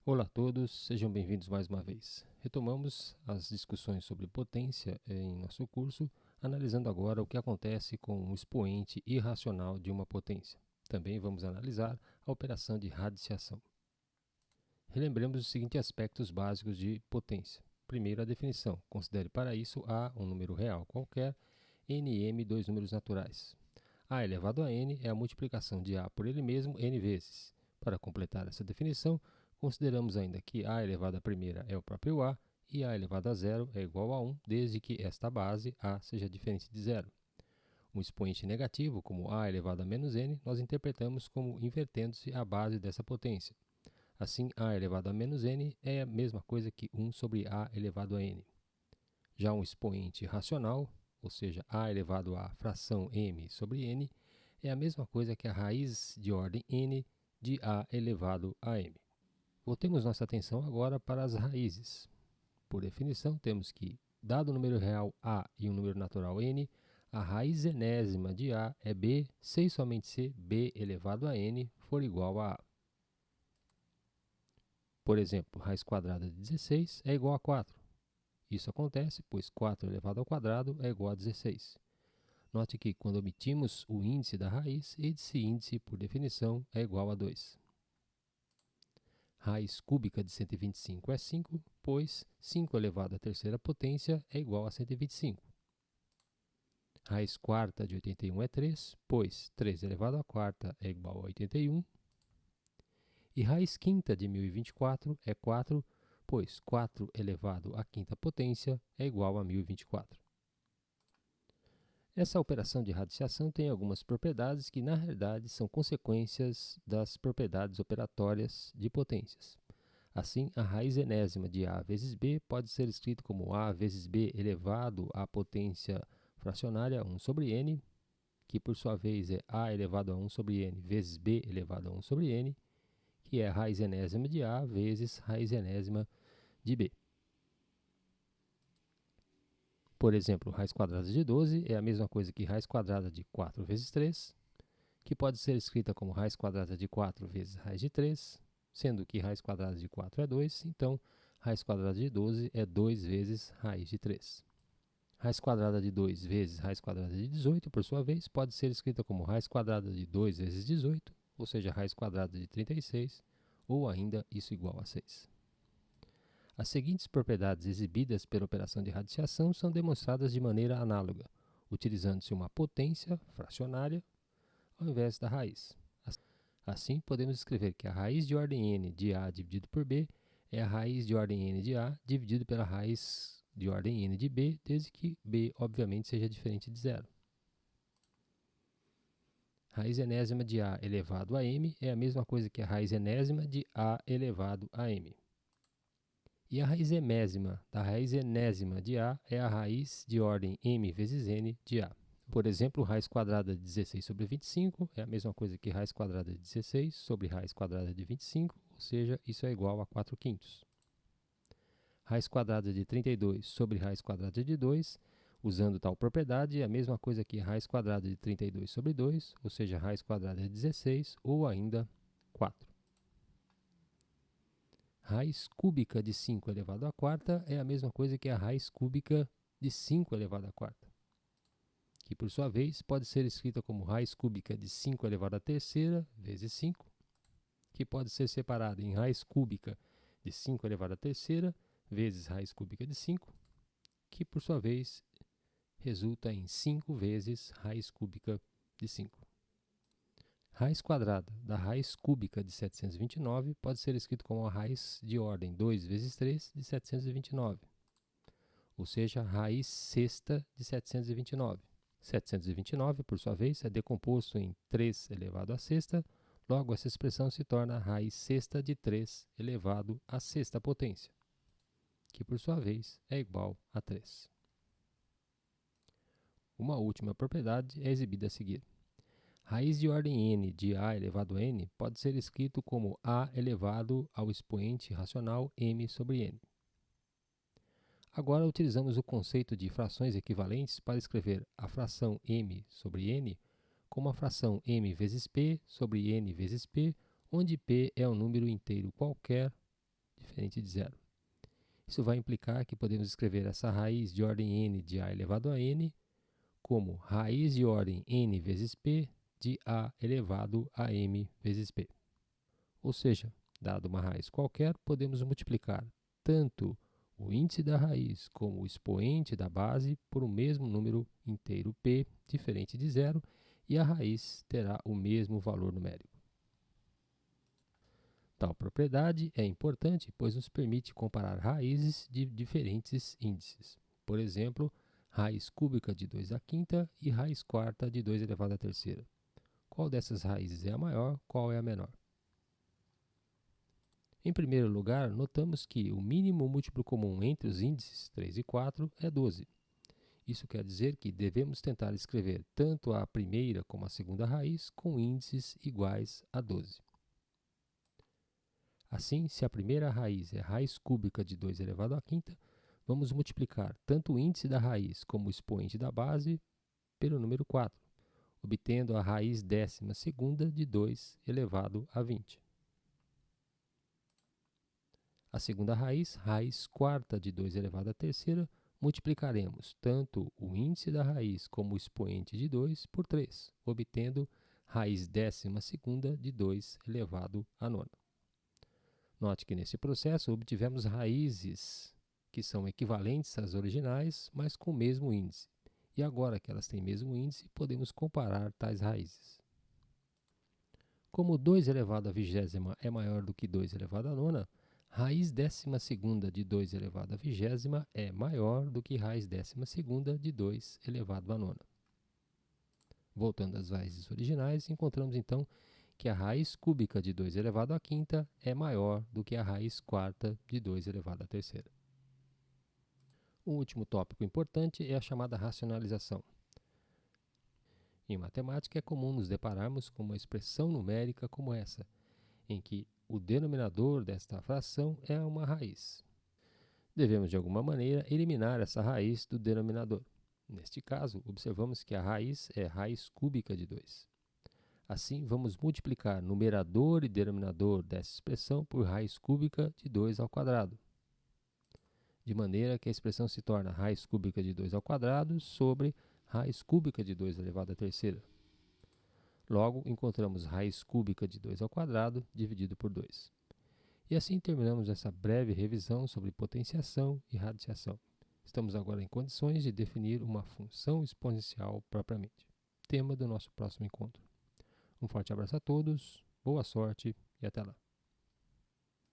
Olá a todos, sejam bem-vindos mais uma vez. Retomamos as discussões sobre potência em nosso curso, analisando agora o que acontece com um expoente irracional de uma potência. Também vamos analisar a operação de radiciação. Relembremos os seguintes aspectos básicos de potência. Primeiro, a definição. Considere para isso A um número real qualquer, n e m dois números naturais. A elevado a n é a multiplicação de A por ele mesmo n vezes. Para completar essa definição, consideramos ainda que A elevado à primeira é o próprio A e A elevado a zero é igual a 1, desde que esta base, A, seja diferente de zero. Um expoente negativo, como A elevado a menos n, nós interpretamos como invertendo-se a base dessa potência. Assim, A elevado a menos n é a mesma coisa que 1 sobre A elevado a n. Já um expoente racional, ou seja, A elevado a fração m sobre n, é a mesma coisa que a raiz de ordem n de A elevado a m. Voltemos nossa atenção agora para as raízes. Por definição, temos que, dado o número real A e um número natural n, a raiz enésima de A é b, se e somente se b elevado a n for igual a A. Por exemplo, raiz quadrada de 16 é igual a 4. Isso acontece, pois 4 elevado ao quadrado é igual a 16. Note que, quando omitimos o índice da raiz, esse índice, por definição, é igual a 2. Raiz cúbica de 125 é 5, pois 5 elevado à terceira potência é igual a 125. Raiz quarta de 81 é 3, pois 3 elevado à quarta é igual a 81. E raiz quinta de 1024 é 4, pois 4 elevado à quinta potência é igual a 1024. Essa operação de radiciação tem algumas propriedades que, na realidade, são consequências das propriedades operatórias de potências. Assim, a raiz enésima de A vezes B pode ser escrita como A vezes B elevado à potência fracionária 1 sobre n, que por sua vez é A elevado a 1 sobre n vezes B elevado a 1 sobre n, que é a raiz enésima de A vezes raiz enésima de B. Por exemplo, raiz quadrada de 12 é a mesma coisa que raiz quadrada de 4 vezes 3, que pode ser escrita como raiz quadrada de 4 vezes raiz de 3, sendo que raiz quadrada de 4 é 2, então raiz quadrada de 12 é 2 vezes raiz de 3. Raiz quadrada de 2 vezes raiz quadrada de 18, por sua vez, pode ser escrita como raiz quadrada de 2 vezes 18, ou seja, raiz quadrada de 36, ou ainda isso igual a 6. As seguintes propriedades exibidas pela operação de radiciação são demonstradas de maneira análoga, utilizando-se uma potência fracionária ao invés da raiz. Assim, podemos escrever que a raiz de ordem n de A dividido por B é a raiz de ordem n de A dividido pela raiz de ordem n de B, desde que B, obviamente, seja diferente de zero. Raiz enésima de A elevado a m é a mesma coisa que a raiz enésima de A elevado a m. E a raiz emésima da raiz enésima de A é a raiz de ordem m vezes n de A. Por exemplo, raiz quadrada de 16 sobre 25 é a mesma coisa que raiz quadrada de 16 sobre raiz quadrada de 25, ou seja, isso é igual a 4 quintos. Raiz quadrada de 32 sobre raiz quadrada de 2, usando tal propriedade, é a mesma coisa que raiz quadrada de 32 sobre 2, ou seja, raiz quadrada de 16, ou ainda 4. Raiz cúbica de 5 elevado à quarta é a mesma coisa que a raiz cúbica de 5 elevado à quarta, que por sua vez pode ser escrita como raiz cúbica de 5 elevado à terceira vezes 5, que pode ser separada em raiz cúbica de 5 elevado à terceira vezes raiz cúbica de 5, que por sua vez resulta em 5 vezes raiz cúbica de 5. Raiz quadrada da raiz cúbica de 729 pode ser escrito como a raiz de ordem 2 vezes 3 de 729, ou seja, raiz sexta de 729. 729, por sua vez, é decomposto em 3 elevado à sexta, logo essa expressão se torna a raiz sexta de 3 elevado à sexta potência, que por sua vez é igual a 3. Uma última propriedade é exibida a seguir. Raiz de ordem n de A elevado a n pode ser escrito como A elevado ao expoente racional m sobre n. Agora utilizamos o conceito de frações equivalentes para escrever a fração m sobre n como a fração m vezes p sobre n vezes p, onde p é um número inteiro qualquer diferente de zero. Isso vai implicar que podemos escrever essa raiz de ordem n de a elevado a n como raiz de ordem n vezes p de a elevado a m vezes p. Ou seja, dado uma raiz qualquer, podemos multiplicar tanto o índice da raiz como o expoente da base por um mesmo número inteiro p diferente de zero e a raiz terá o mesmo valor numérico. Tal propriedade é importante, pois nos permite comparar raízes de diferentes índices. Por exemplo, raiz cúbica de 2 à quinta e raiz quarta de 2 elevado à terceira. Qual dessas raízes é a maior, qual é a menor? Em primeiro lugar, notamos que o mínimo múltiplo comum entre os índices 3 e 4 é 12. Isso quer dizer que devemos tentar escrever tanto a primeira como a segunda raiz com índices iguais a 12. Assim, se a primeira raiz é raiz cúbica de 2 elevado à quinta, vamos multiplicar tanto o índice da raiz como o expoente da base pelo número 4, obtendo a raiz décima segunda de 2 elevado a 20. A segunda raiz, raiz quarta de 2 elevado à terceira, multiplicaremos tanto o índice da raiz como o expoente de 2 por 3, obtendo raiz décima segunda de 2 elevado à nona. Note que nesse processo obtivemos raízes que são equivalentes às originais, mas com o mesmo índice. E agora que elas têm o mesmo índice, podemos comparar tais raízes. Como 2 elevado à vigésima é maior do que 2 elevado à nona, raiz décima segunda de 2 elevado à vigésima é maior do que raiz décima segunda de 2 elevado à nona. Voltando às raízes originais, encontramos então que a raiz cúbica de 2 elevado à quinta é maior do que a raiz quarta de 2 elevado à terceira. O último tópico importante é a chamada racionalização. Em matemática é comum nos depararmos com uma expressão numérica como essa, em que o denominador desta fração é uma raiz. Devemos, de alguma maneira, eliminar essa raiz do denominador. Neste caso, observamos que a raiz é raiz cúbica de 2. Assim, vamos multiplicar numerador e denominador dessa expressão por raiz cúbica de 2 ao quadrado, de maneira que a expressão se torna raiz cúbica de 2 ao quadrado sobre raiz cúbica de 2 elevado à terceira. Logo, encontramos raiz cúbica de 2 ao quadrado dividido por 2. E assim terminamos essa breve revisão sobre potenciação e radiciação. Estamos agora em condições de definir uma função exponencial propriamente. Tema do nosso próximo encontro. Um forte abraço a todos, boa sorte e até lá.